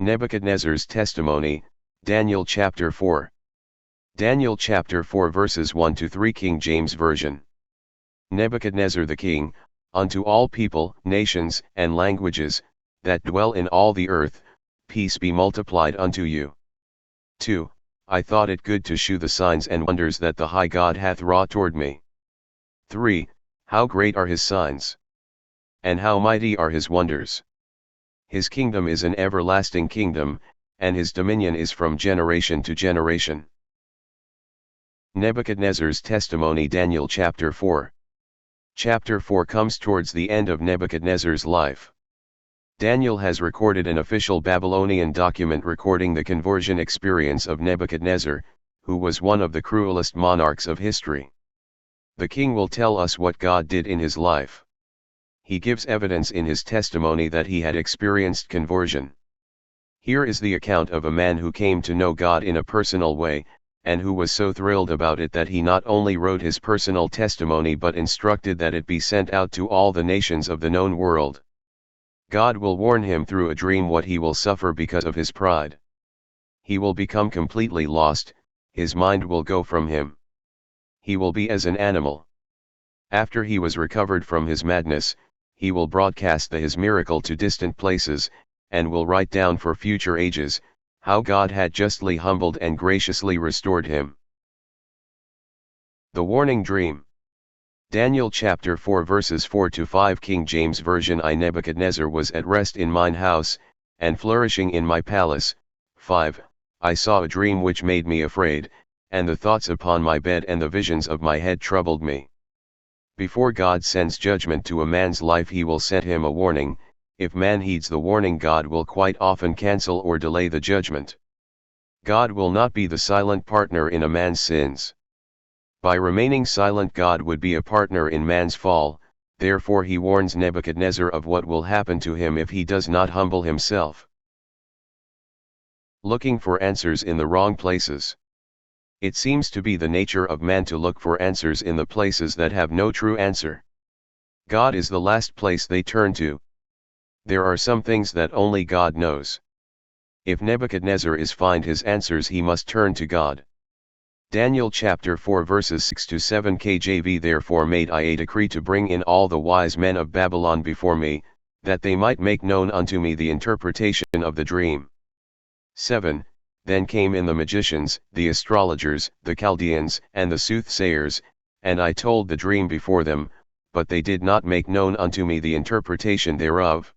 Nebuchadnezzar's testimony, Daniel chapter 4. Daniel chapter 4 verses 1-3 King James Version. Nebuchadnezzar the king, unto all people, nations, and languages, that dwell in all the earth, peace be multiplied unto you. 2. I thought it good to shew the signs and wonders that the high God hath wrought toward me. 3. How great are his signs! And how mighty are his wonders! His kingdom is an everlasting kingdom, and his dominion is from generation to generation. Nebuchadnezzar's testimony, Daniel chapter 4. Chapter 4 comes towards the end of Nebuchadnezzar's life. Daniel has recorded an official Babylonian document recording the conversion experience of Nebuchadnezzar, who was one of the cruelest monarchs of history. The king will tell us what God did in his life. He gives evidence in his testimony that he had experienced conversion. Here is the account of a man who came to know God in a personal way, and who was so thrilled about it that he not only wrote his personal testimony but instructed that it be sent out to all the nations of the known world. God will warn him through a dream what he will suffer because of his pride. He will become completely lost, his mind will go from him. He will be as an animal. After he was recovered from his madness, he will broadcast his miracle to distant places, and will write down for future ages, how God had justly humbled and graciously restored him. The warning dream. Daniel chapter 4 verses 4-5 King James Version. I Nebuchadnezzar was at rest in mine house, and flourishing in my palace. 5. I saw a dream which made me afraid, and the thoughts upon my bed and the visions of my head troubled me. Before God sends judgment to a man's life, he will send him a warning. If man heeds the warning, God will quite often cancel or delay the judgment. God will not be the silent partner in a man's sins. By remaining silent, God would be a partner in man's fall, therefore he warns Nebuchadnezzar of what will happen to him if he does not humble himself. Looking for answers in the wrong places. It seems to be the nature of man to look for answers in the places that have no true answer. God is the last place they turn to. There are some things that only God knows. If Nebuchadnezzar is find his answers, he must turn to God. Daniel chapter 4 verses 6-7 KJV. Therefore made I a decree to bring in all the wise men of Babylon before me, that they might make known unto me the interpretation of the dream. 7. Then came in the magicians, the astrologers, the Chaldeans, and the soothsayers, and I told the dream before them, but they did not make known unto me the interpretation thereof.